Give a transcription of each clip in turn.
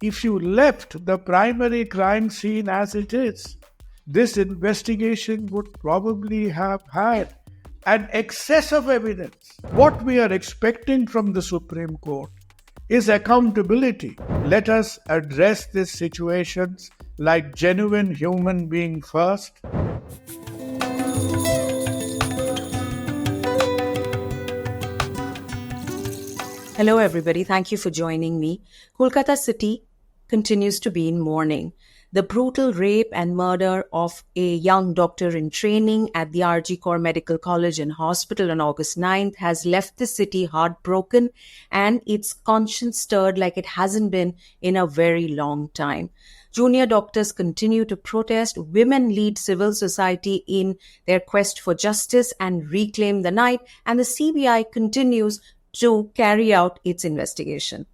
If you left the primary crime scene as it is, this investigation would probably have had an excess of evidence. What we are expecting from the Supreme Court is accountability. Let us address these situations like genuine human being first. Hello, everybody. Thank you for joining me. Kolkata City continues to be in mourning. The brutal rape and murder of a young doctor in training at the RG Kar Medical College and Hospital on August 9th has left the city heartbroken and its conscience stirred like it hasn't been in a very long time. Junior doctors continue to protest. Women lead civil society in their quest for justice and reclaim the night. And the CBI continues to carry out its investigation.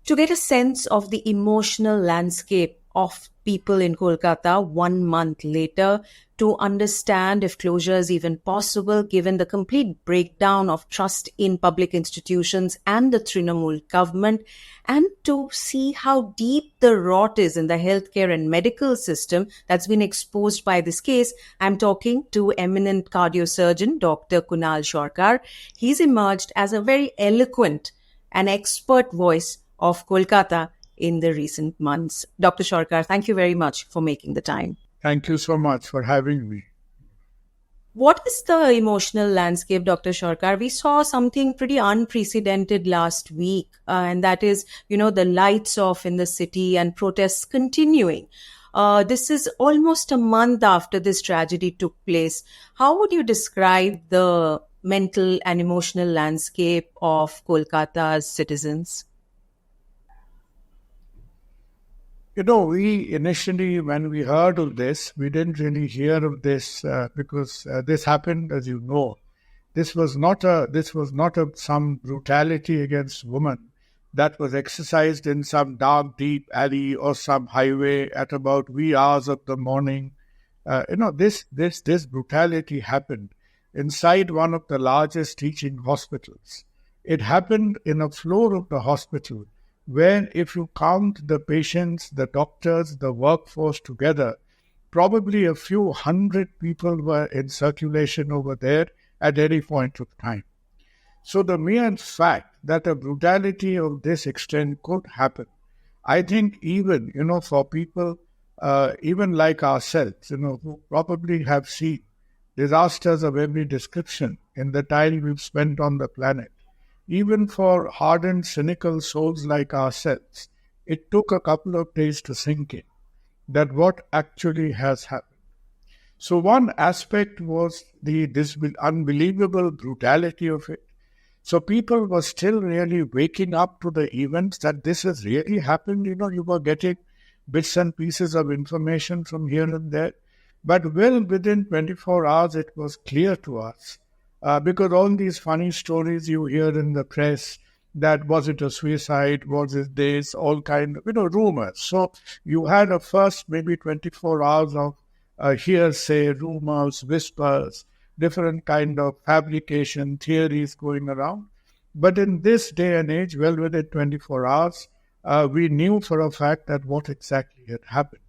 To get a sense of the emotional landscape of people in Kolkata 1 month later, to understand if closure is even possible given the complete breakdown of trust in public institutions and the Trinamool government, and to see how deep the rot is in the healthcare and medical system that's been exposed by this case, I'm talking to eminent cardiosurgeon Dr. Kunal Sarkar. He's emerged as a very eloquent and expert voice of Kolkata in the recent months. Dr. Sarkar, thank you very much for making the time. Thank you so much for having me. What is the emotional landscape, Dr. Sarkar? We saw something pretty unprecedented last week, and that is, the lights off in the city and protests continuing. This is almost a month after this tragedy took place. How would you describe the mental and emotional landscape of Kolkata's citizens? We initially, when we heard of this, we didn't really hear of this because this happened, as you know. This was not some brutality against women that was exercised in some dark, deep alley or some highway at about wee hours of the morning. This brutality happened inside one of the largest teaching hospitals. It happened in a floor of the hospital, where if you count the patients, the doctors, the workforce together, probably a few hundred people were in circulation over there at any point of time. So the mere fact that a brutality of this extent could happen, I think even, for people, even like ourselves, who probably have seen disasters of every description in the time we've spent on the planet, even for hardened, cynical souls like ourselves, it took a couple of days to sink in that what actually has happened. So one aspect was this unbelievable brutality of it. So people were still really waking up to the events that this has really happened. You were getting bits and pieces of information from here and there. But well within 24 hours, it was clear to us because all these funny stories you hear in the press, that was it a suicide, was it this, all kind of, rumors. So you had a first maybe 24 hours of hearsay, rumors, whispers, different kind of fabrication, theories going around. But in this day and age, well within 24 hours, we knew for a fact that what exactly had happened.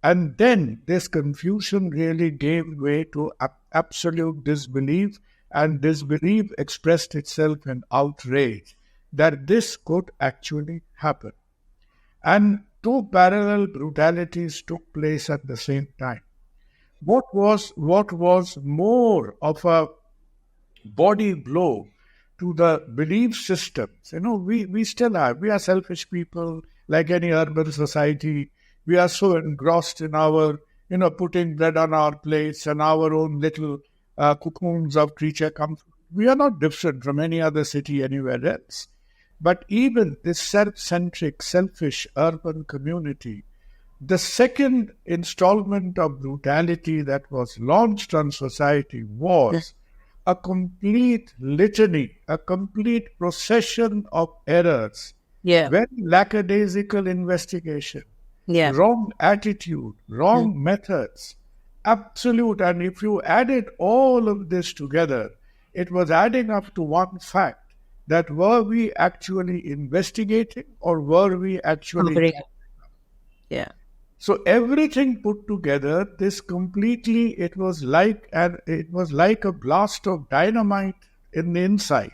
And then this confusion really gave way to absolute disbelief, and disbelief expressed itself in outrage that this could actually happen. And two parallel brutalities took place at the same time. What was more of a body blow to the belief systems? We still have. We are selfish people, like any urban society. We are so engrossed in our, putting bread on our plates and our own little cocoons of creature comfort. We are not different from any other city anywhere else. But even this self-centric, selfish urban community, the second installment of brutality that was launched on society was a complete litany, a complete procession of errors, very lackadaisical investigation, wrong attitude, wrong methods, absolute. And if you added all of this together, it was adding up to one fact, that were we actually investigating or were we actually... Covering up. Yeah. So everything put together, this completely, it was like a blast of dynamite in the inside.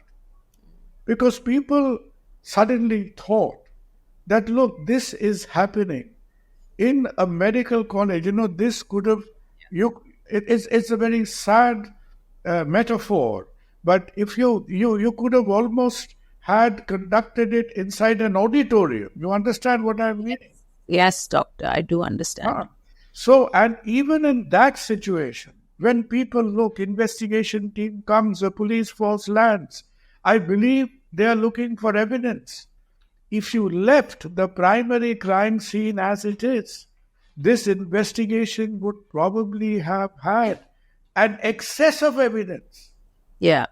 Because people suddenly thought that, look, this is happening in a medical college. This could have, it's a very sad metaphor, but if you could have almost had conducted it inside an auditorium. You understand what I mean? Yes, doctor, I do understand. So, and even in that situation, when people look, investigation team comes, a police force lands, I believe they are looking for evidence. If you left the primary crime scene as it is, this investigation would probably have had an excess of evidence. Yeah.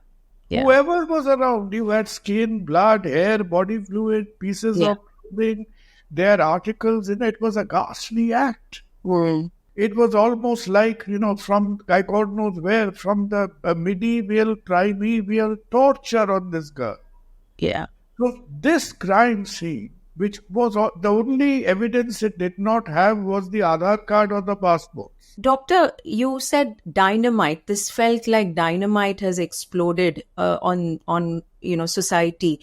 Whoever was around, you had skin, blood, hair, body fluid, pieces of clothing, their articles in it. It was a ghastly act. It was almost like, from, God knows where, from the medieval, primeval torture on this girl. Yeah. So this crime scene, which was the only evidence it did not have, was the Aadhar card or the passport. Doctor, you said dynamite. This felt like dynamite has exploded on society.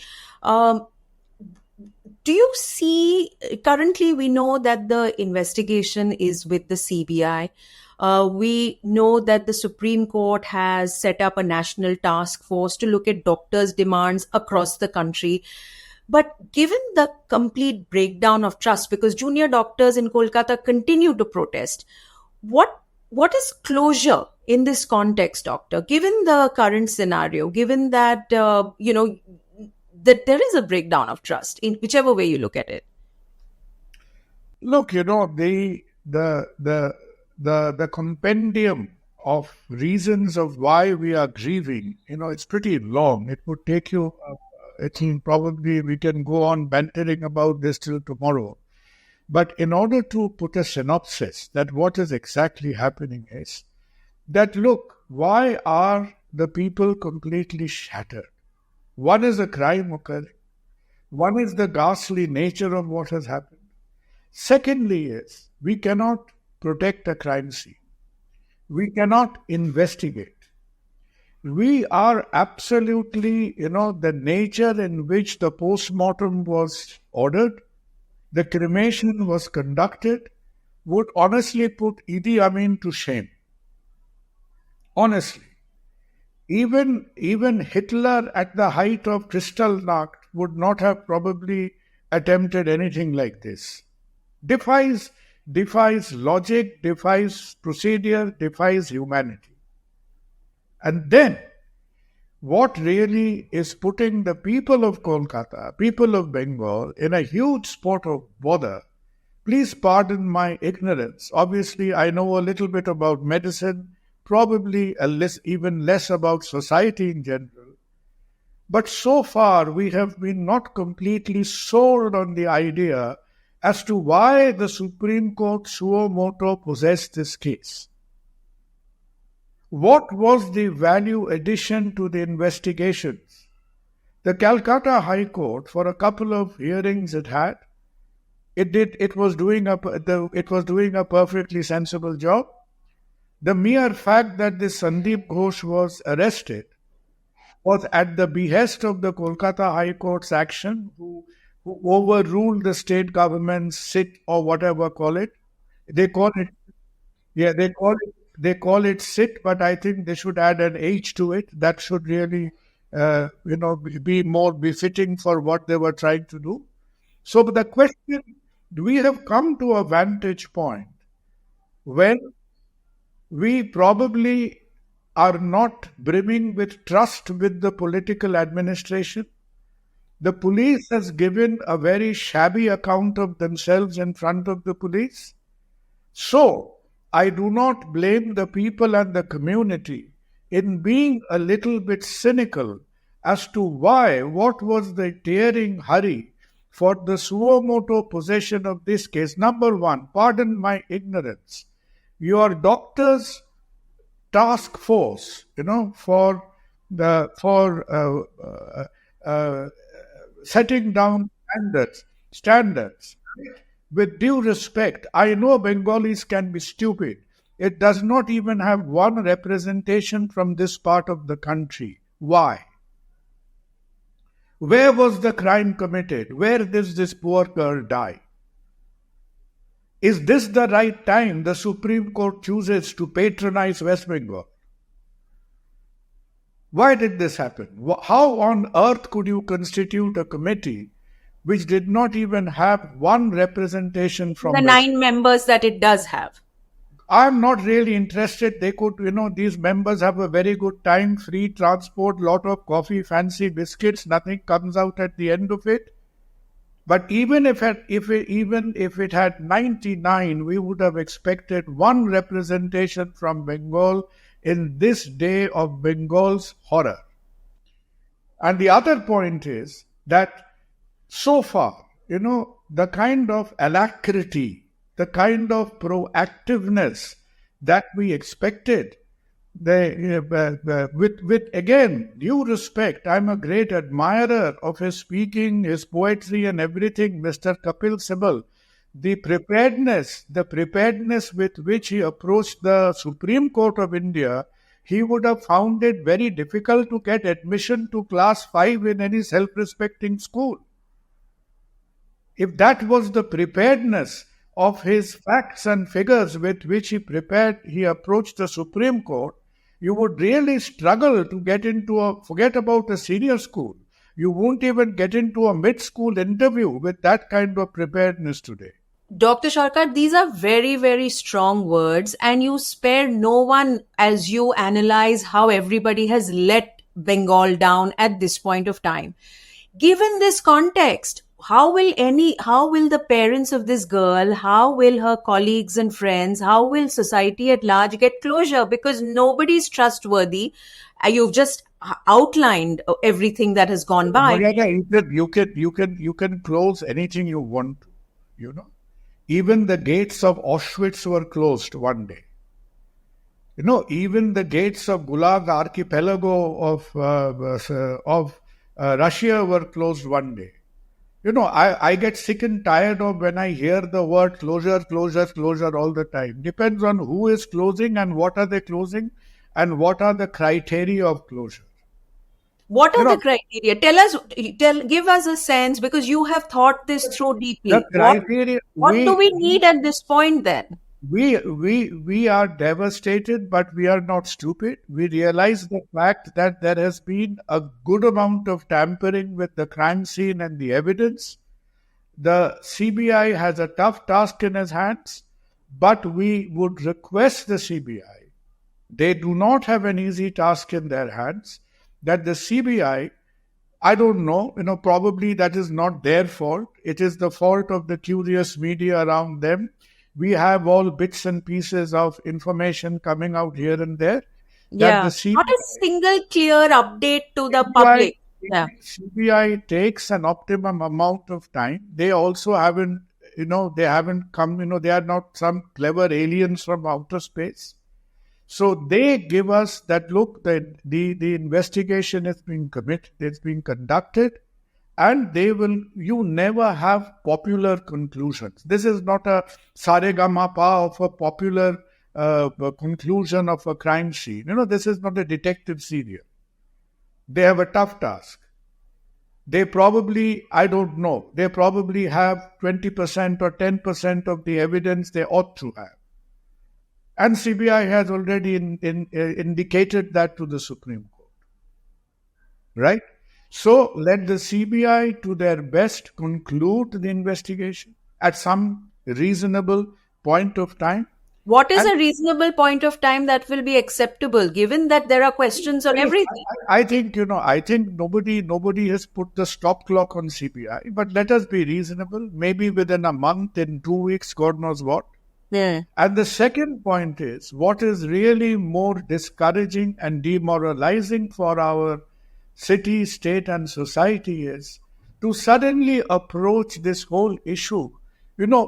Do you see, currently we know that the investigation is with the CBI. We know that the Supreme Court has set up a national task force to look at doctors' demands across the country. But given the complete breakdown of trust, because junior doctors in Kolkata continue to protest, what is closure in this context, doctor? Given the current scenario, given that that there is a breakdown of trust in whichever way you look at it. Look, the compendium of reasons of why we are grieving, it's pretty long. It would take you, I think probably we can go on bantering about this till tomorrow. But in order to put a synopsis that what is exactly happening is that, look, why are the people completely shattered? One is a crime occurring. One is the ghastly nature of what has happened. Secondly is, we cannot protect a crime scene. We cannot investigate. We are absolutely, the nature in which the post-mortem was ordered, the cremation was conducted, would honestly put Idi Amin to shame. Honestly. Even Hitler at the height of Kristallnacht would not have probably attempted anything like this. Defies logic, defies procedure, defies humanity. And then, what really is putting the people of Kolkata, people of Bengal, in a huge spot of bother, please pardon my ignorance. Obviously, I know a little bit about medicine, probably even less about society in general. But so far, we have been not completely sold on the idea as to why the Supreme Court suo motu possessed this case. What was the value addition to the investigations? The Calcutta High Court, for a couple of hearings it had, it was doing a perfectly sensible job. The mere fact that this Sandip Ghosh was arrested was at the behest of the Kolkata High Court's action, who overruled the state government's sit or whatever call it. They call it sit, but I think they should add an H to it. That should really, be more befitting for what they were trying to do. So the question, we have come to a vantage point when we probably are not brimming with trust with the political administration. The police has given a very shabby account of themselves in front of the police. So, I do not blame the people and the community in being a little bit cynical as to what was the tearing hurry for the suo motu possession of this case. Number one, pardon my ignorance, your doctor's task force, for uh, setting down standards. With due respect, I know Bengalis can be stupid. It does not even have one representation from this part of the country. Why? Where was the crime committed? Where did this poor girl die? Is this the right time the Supreme Court chooses to patronize West Bengal? Why did this happen? How on earth could you constitute a committee which did not even have one representation from the 9 members that it does have? I'm not really interested. They could, these members have a very good time, free transport, lot of coffee, fancy biscuits, nothing comes out at the end of it. But even if it had 99, we would have expected one representation from Bengal in this day of Bengal's horror. And the other point is that so far, the kind of alacrity, the kind of proactiveness that we expected, with again due respect, I'm a great admirer of his speaking, his poetry, and everything, Mr. Kapil Sibal. The preparedness with which he approached the Supreme Court of India, he would have found it very difficult to get admission to class 5 in any self-respecting school. If that was the preparedness of his facts and figures with which he approached the Supreme Court, you would really struggle to forget about a senior school. You won't even get into a mid-school interview with that kind of preparedness today. Dr. Sarkar, these are very, very strong words, and you spare no one as you analyze how everybody has let Bengal down at this point of time. Given this context, how will the parents of this girl, how will her colleagues and friends, how will society at large get closure? Because nobody's trustworthy. You've just outlined everything that has gone by. You can close anything you want to, Even the gates of Auschwitz were closed one day. Even the gates of Gulag archipelago of Russia were closed one day. I get sick and tired of when I hear the word closure all the time. Depends on who is closing and what are they closing and what are the criteria of closure. What are the criteria? Give us a sense, because you have thought this through deeply. The criteria. What do we need at this point then? We are devastated, but we are not stupid. We realize the fact that there has been a good amount of tampering with the crime scene and the evidence. The CBI has a tough task in its hands, but we would request the CBI. They do not have an easy task in their hands. That the CBI, I don't know, probably that is not their fault. It is the fault of the curious media around them. We have all bits and pieces of information coming out here and there. Yeah, not a single clear update to the public. CBI takes an optimum amount of time. They also haven't come, they are not some clever aliens from outer space. So they give us that, look, the investigation is being it's being conducted, and you never have popular conclusions. This is not a saregamapa of a popular conclusion of a crime scene. This is not a detective serial. They have a tough task. They probably, I don't know, they probably have 20% or 10% of the evidence they ought to have. And CBI has already indicated that to the Supreme Court. Right? So let the CBI, to their best, conclude the investigation at some reasonable point of time. What is a reasonable point of time that will be acceptable, given that there are questions on everything? I think nobody has put the stop clock on CBI, but let us be reasonable. Maybe within a month, in 2 weeks, God knows what. Yeah. And the second point is, what is really more discouraging and demoralizing for our city, state and society is to suddenly approach this whole issue.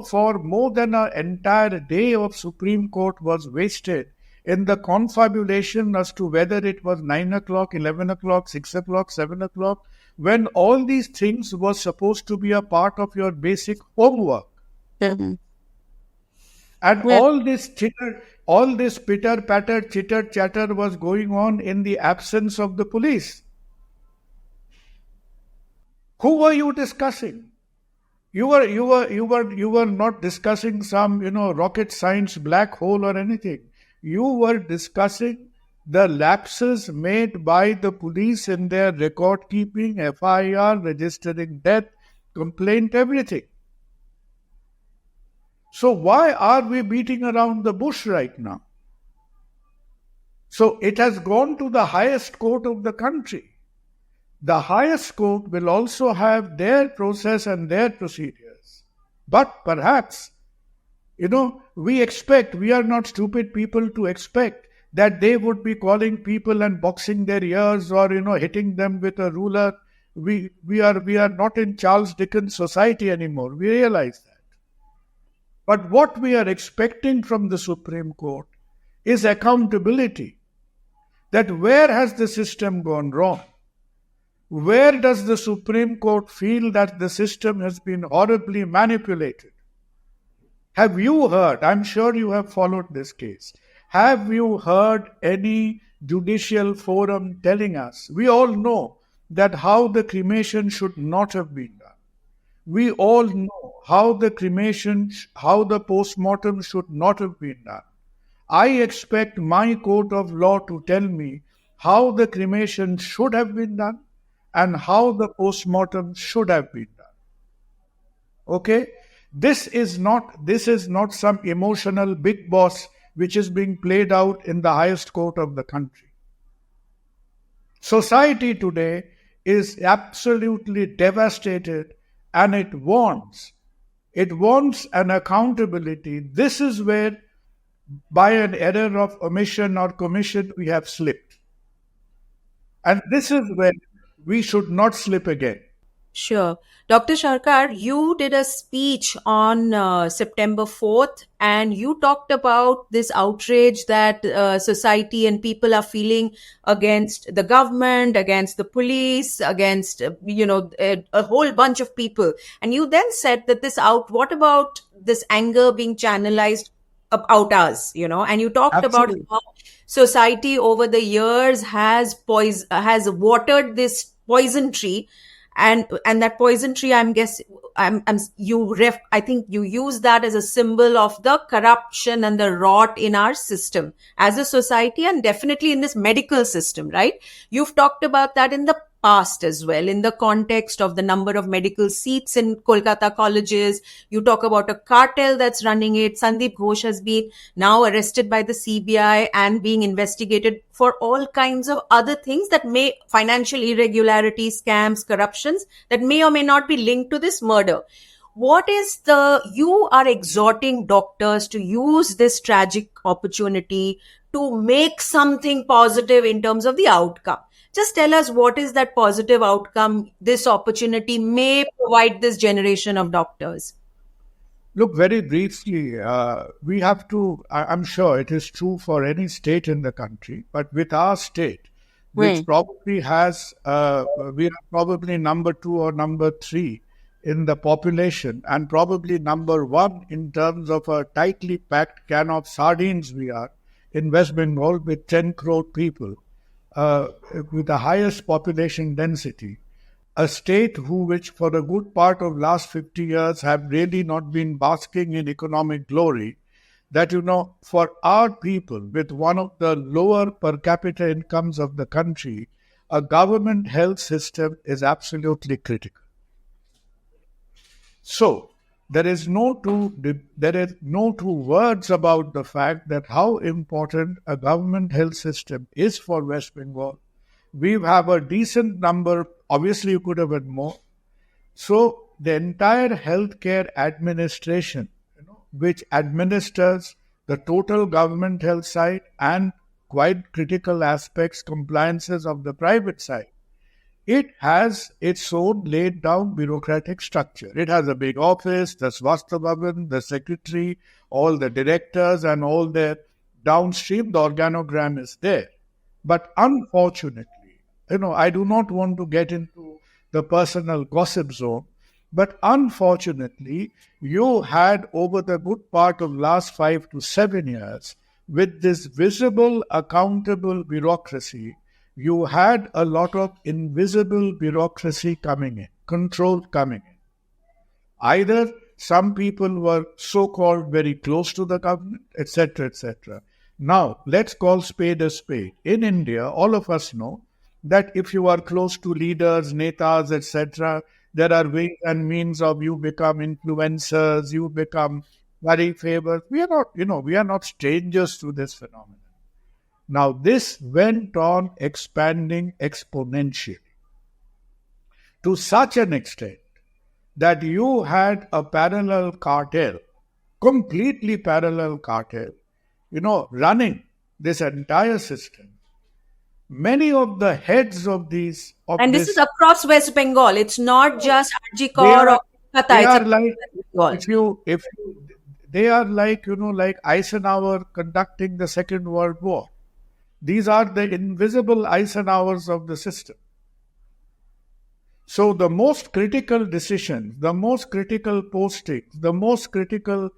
For more than an entire day of Supreme Court was wasted in the confabulation as to whether it was 9 o'clock, 11 o'clock, 6 o'clock, 7 o'clock, when all these things were supposed to be a part of your basic homework. Mm-hmm. And Yeah. all this pitter patter, chitter chatter was going on in the absence of the police. Who were you discussing? You were not discussing some, rocket science black hole or anything. You were discussing the lapses made by the police in their record keeping, FIR, registering death, complaint, everything. So why are we beating around the bush right now? So it has gone to the highest court of the country. The highest court will also have their process and their procedures. But perhaps, we are not stupid people to expect that they would be calling people and boxing their ears or, hitting them with a ruler. We are not in Charles Dickens society anymore. We realize that. But what we are expecting from the Supreme Court is accountability. That where has the system gone wrong? Where does the Supreme Court feel that the system has been horribly manipulated? Have you heard, I'm sure you have followed this case, have you heard any judicial forum telling us? We all know that how the cremation should not have been done. We all know how the post-mortem should not have been done. I expect my court of law to tell me how the cremation should have been done and how the post-mortem should have been done. Okay? This is not some emotional big boss which is being played out in the highest court of the country. Society today is absolutely devastated and it wants an accountability. This is where, by an error of omission or commission, we have slipped. And this is where we should not slip again. Sure. Dr. Sarkar, you did a speech on September 4th, and you talked about this outrage that society and people are feeling against the government, against the police, against, a whole bunch of people. And you then said that what about this anger being channelized about us, and you talked Absolutely. about how society over the years has watered this poison tree, and that poison tree, I think you use that as a symbol of the corruption and the rot in our system as a society, and definitely in this medical system, right? You've talked about that in the past as well, in the context of the number of medical seats in Kolkata colleges. You talk about a cartel that's running it. Sandip Ghosh has been now arrested by the CBI and being investigated for all kinds of other things that may, financial irregularities, scams, corruptions, that may or may not be linked to this murder. You are exhorting doctors to use this tragic opportunity to make something positive in terms of the outcome. Just tell us, what is that positive outcome this opportunity may provide this generation of doctors? Look, very briefly, we have to, I'm sure it is true for any state in the country, but with our state, which probably has, we are probably number 2 or number 3 in the population, and probably number 1 in terms of a tightly packed can of sardines we are in West Bengal with 10 crore people. With the highest population density, a state which for a good part of last 50 years have really not been basking in economic glory, that, for our people with one of the lower per capita incomes of the country, a government health system is absolutely critical. So, there is no two words about the fact that how important a government health system is for West Bengal. We have a decent number. Obviously, you could have had more. So the entire healthcare administration, which administers the total government health side and quite critical aspects, compliances of the private side, it has its own laid down bureaucratic structure. It has a big office, the Swasthya Bhavan, the secretary, all the directors and all their downstream, the organogram is there. But unfortunately, I do not want to get into the personal gossip zone. But unfortunately, you had over the good part of last 5 to 7 years, with this visible, accountable bureaucracy, you had a lot of invisible bureaucracy coming in, control coming in. Either some people were so-called very close to the government, etc., etc. Now, let's call spade a spade. In India, all of us know that if you are close to leaders, netas, etc., there are ways and means of you become influencers, you become very favored. We are not strangers to this phenomenon. Now, this went on expanding exponentially to such an extent that you had a parallel cartel, completely parallel cartel, running this entire system. Many of the heads of these, And this is across West Bengal. It's not just they Arjikor are, or Kolkata. they It's are across like, West Bengal. they are like Eisenhower conducting the Second World War. These are the invisible Eisenhowers of the system. So the most critical decisions, the most critical postings, the most critical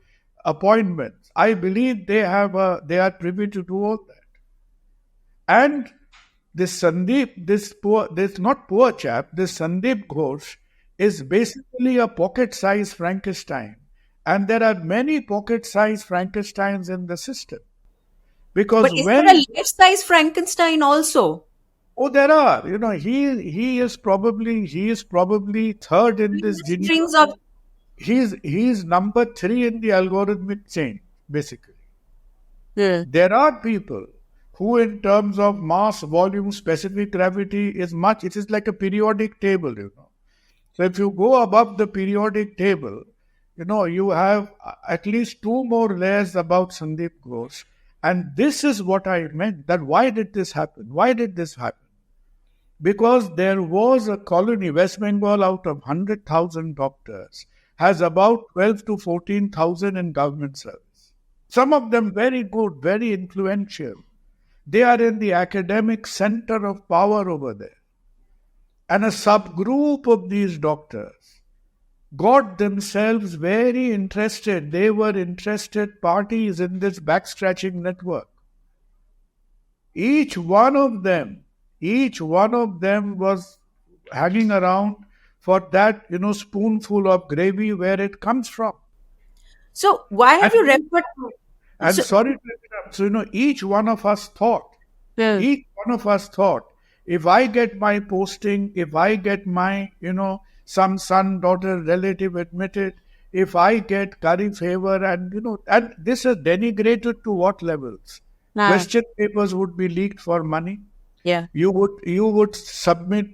appointments, I believe they are privy to do all that. And this Sandip, this not poor chap, this Sandip Ghosh is basically a pocket-sized Frankenstein. And there are many pocket-sized Frankensteins in the system. Because But is there a life-size Frankenstein also? Oh, there are. He is probably third in this Strings of He's number 3 in the algorithmic chain, basically. yeah. There are people who, in terms of mass, volume, specific gravity, it is like a periodic table, So if you go above the periodic table, you have at least 2 more layers about Sandip Ghosh. And this is what I meant, that why did this happen? Why did this happen? Because there was a colony, West Bengal, out of 100,000 doctors, has about 12 to 14,000 in government service. Some of them very good, very influential. They are in the academic center of power over there. And a subgroup of these doctors got themselves very interested. They were interested parties in this back-scratching network. Each one of them was hanging around for that, spoonful of gravy where it comes from. So why have you referred to? And sorry to interrupt. So, each one of us thought, if I get my posting, if I get my, some son, daughter, relative admitted, if I get curry favor and this is denigrated to what levels? Question papers would be leaked for money. Yeah. You would submit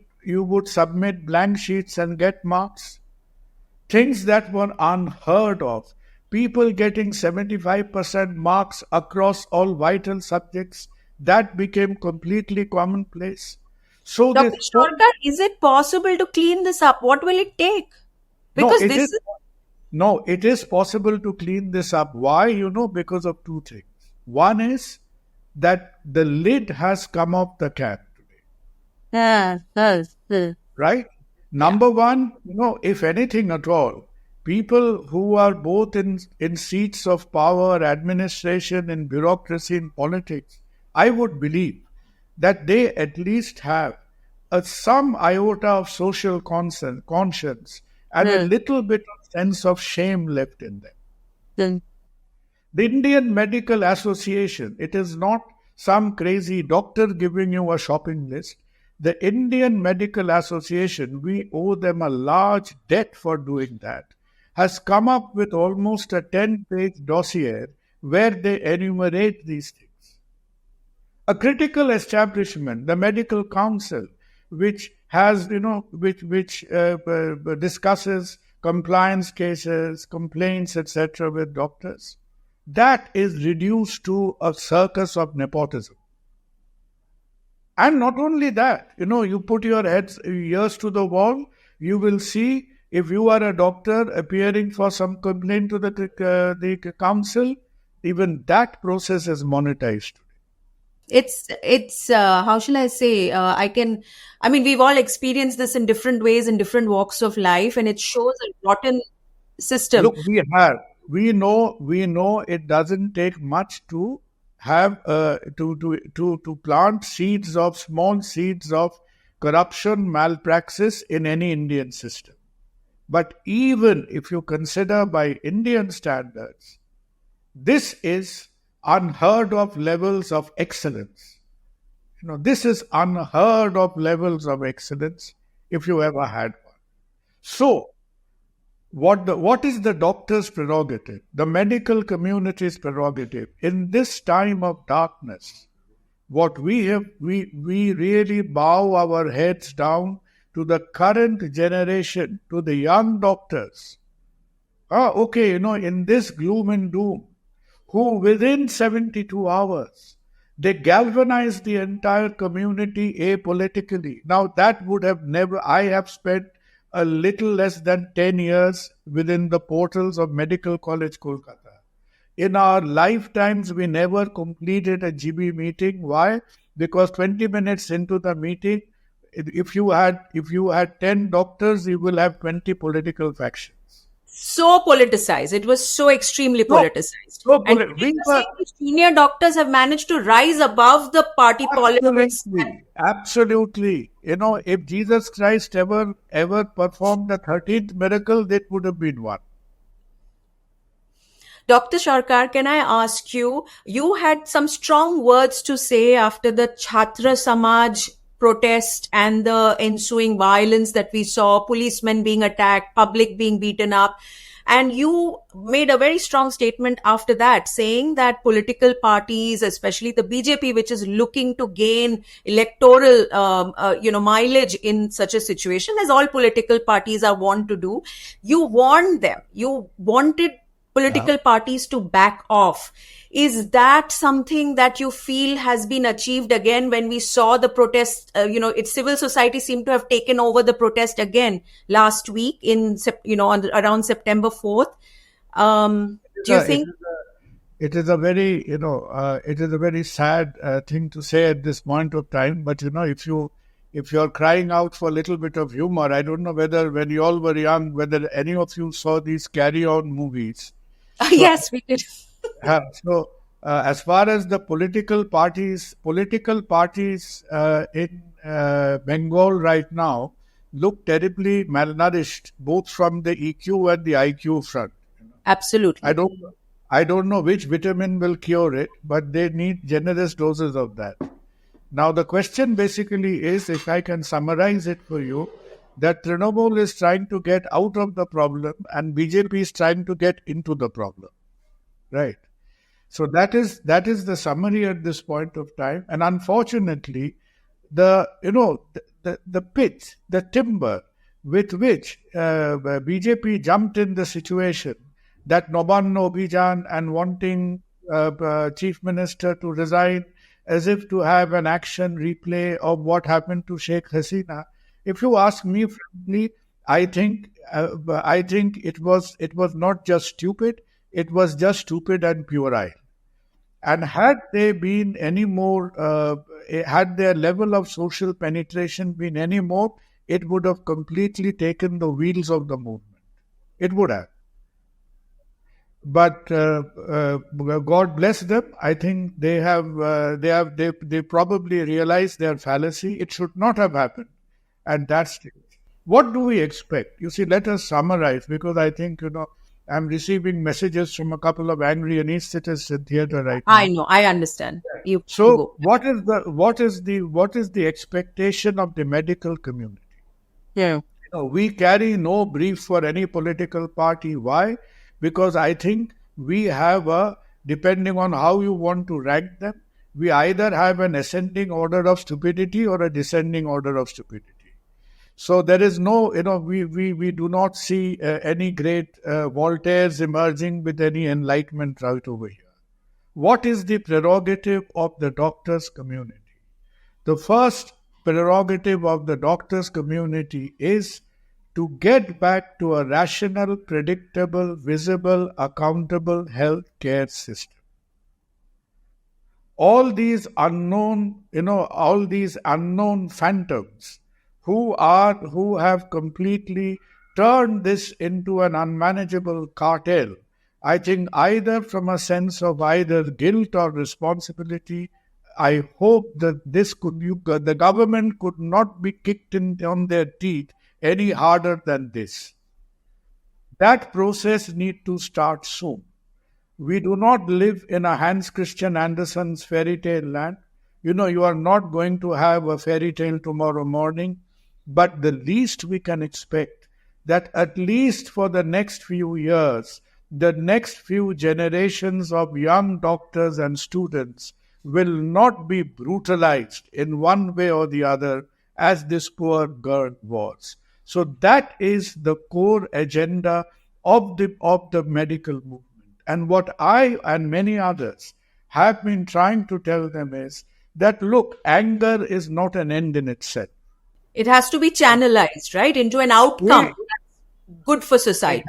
blank sheets and get marks. Things that were unheard of. People getting 75% marks across all vital subjects, that became completely commonplace. So Dr. Sarkar, is it possible to clean this up? What will it take? Because it is possible to clean this up. Why? Because of 2 things. One is that the lid has come off the can today. Right? Number one, if anything at all, people who are both in seats of power, administration, in bureaucracy, in politics, I would believe that they at least have some iota of social conscience and a little bit of sense of shame left in them. The Indian Medical Association, it is not some crazy doctor giving you a shopping list. The Indian Medical Association, we owe them a large debt for doing that, has come up with almost a 10-page dossier where they enumerate these things. A critical establishment, the Medical Council, which has, which discusses compliance cases, complaints, etc. with doctors, that is reduced to a circus of nepotism. And not only that, you put your ears to the wall, you will see if you are a doctor appearing for some complaint to the council, even that process is monetized. It's how shall I say, I mean, we've all experienced this in different ways in different walks of life, and it shows a rotten system. Look, we know it doesn't take much to have to plant seeds of small seeds of corruption, malpractice in any Indian system. But even if you consider by Indian standards, this is unheard of levels of excellence. This is unheard of levels of excellence if you ever had one. So, what is the doctor's prerogative, the medical community's prerogative in this time of darkness? What we really bow our heads down to the current generation, to the young doctors. Okay, in this gloom and doom, who within 72 hours, they galvanized the entire community apolitically. Now, that would have never, I have spent a little less than 10 years within the portals of Medical College, Kolkata. In our lifetimes, we never completed a GB meeting. Why? Because 20 minutes into the meeting, if you had 10 doctors, you will have 20 political factions. So politicized. It was so extremely politicized. And the senior doctors have managed to rise above the party politics. Absolutely. If Jesus Christ ever performed the 13th miracle, that would have been one. Dr. Sarkar, can I ask you, you had some strong words to say after the Chhatra Samaj protest and the ensuing violence that we saw, policemen being attacked, public being beaten up. And you made a very strong statement after that, saying that political parties, especially the BJP, which is looking to gain electoral, mileage in such a situation, as all political parties are wont to do, you warned them. You wanted political parties to back off. Is that something that you feel has been achieved again when we saw the protest? Civil society seemed to have taken over the protest again last week around September 4th. Do you think? It is a very sad thing to say at this point of time. But if you're crying out for a little bit of humor, I don't know whether when you all were young, whether any of you saw these Carry On movies. Yes, we did. As far as the political parties in Bengal right now look terribly malnourished, both from the EQ and the IQ front. Absolutely. I don't know which vitamin will cure it, but they need generous doses of that. Now, the question basically is, if I can summarize it for you, that Trinamool is trying to get out of the problem and BJP is trying to get into the problem. Right. So that is the summary at this point of time. And unfortunately, the pitch, the timber with which BJP jumped in the situation, that Nobanno Abhijan and wanting Chief Minister to resign as if to have an action replay of what happened to Sheikh Hasina. If you ask me frankly, I think it was not just stupid, it was just stupid and puerile. And had they been any more, had their level of social penetration been any more, it would have completely taken the wheels of the movement. It would have. But God bless them. I think they probably realized their fallacy. It should not have happened. And that's it. What do we expect? You see, let us summarize, because I think, I'm receiving messages from a couple of angry anesthetists in theatre right now. I know, I understand. What is the expectation of the medical community? Yeah. We carry no brief for any political party. Why? Because I think we have depending on how you want to rank them, we either have an ascending order of stupidity or a descending order of stupidity. So there is no, we do not see any great Voltaires emerging with any enlightenment right over here. What is the prerogative of the doctors' community? The first prerogative of the doctors' community is to get back to a rational, predictable, visible, accountable health care system. all these unknown, all these unknown phantoms who have completely turned this into an unmanageable cartel. I think either from a sense of either guilt or responsibility, I hope that the government could not be kicked on their teeth any harder than this. That process need to start soon. We do not live in a Hans Christian Andersen's fairy tale land. You are not going to have a fairy tale tomorrow morning, but the least we can expect that at least for the next few years, the next few generations of young doctors and students will not be brutalized in one way or the other as this poor girl was. So that is the core agenda of the medical movement. And what I and many others have been trying to tell them is that, look, anger is not an end in itself. It has to be channelized, right, into an outcome that's good for society.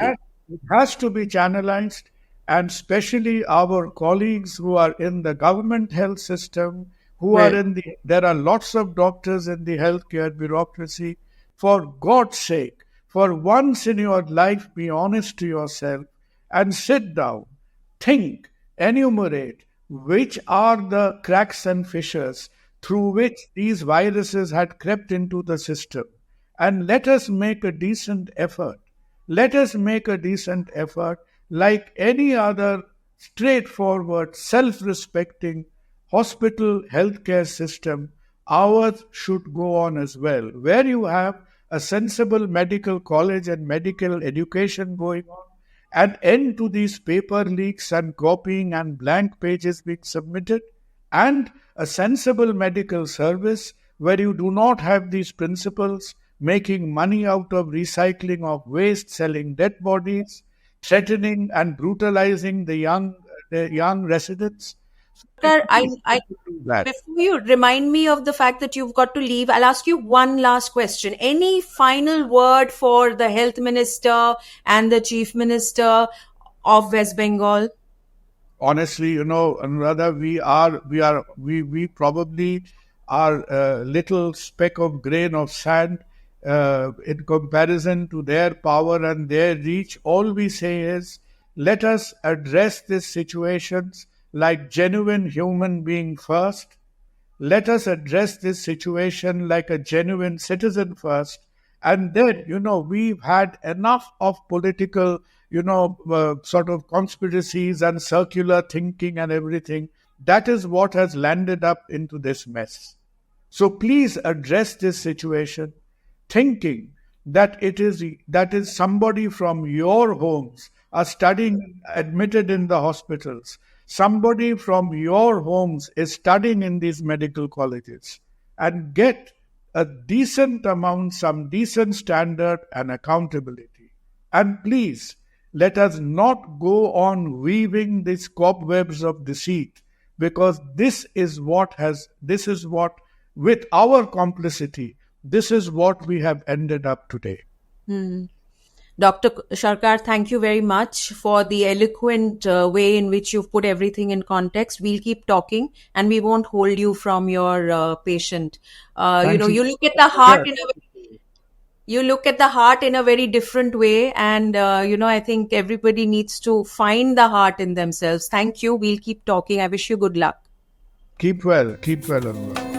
It has to be channelized, and especially our colleagues who are in the government health system, there are lots of doctors in the healthcare bureaucracy. For God's sake, for once in your life, be honest to yourself and sit down, think, enumerate which are the cracks and fissures through which these viruses had crept into the system, and let us make a decent effort. Let us make a decent effort like any other straightforward, self respecting hospital healthcare system. Ours should go on as well, where you have a sensible medical college and medical education going on, an end to these paper leaks and copying and blank pages being submitted, and a sensible medical service where you do not have these principals making money out of recycling of waste, selling dead bodies, threatening and brutalizing the young residents. Sir, before you remind me of the fact that you've got to leave, I'll ask you one last question. Any final word for the health minister and the chief minister of West Bengal? Honestly, Anuradha, we probably are a little speck of grain of sand in comparison to their power and their reach. All we say is, let us address these situations like genuine human being first. Let us address this situation like a genuine citizen first. And then, we've had enough of political, sort of conspiracies and circular thinking and everything. That is what has landed up into this mess. So please address this situation, thinking that is somebody from your homes are studying, admitted in the hospitals. Somebody from your homes is studying in these medical colleges, and get a decent amount, some decent standard and accountability. And please, let us not go on weaving these cobwebs of deceit, because this is what, with our complicity, this is what we have ended up today. Dr. Sarkar, thank you very much for the eloquent way in which you've put everything in context. We'll keep talking and we won't hold you from your patient. You look at the heart in a very different way, and I think everybody needs to find the heart in themselves. Thank you. We'll keep talking. I wish you good luck. Keep well, Anuradha.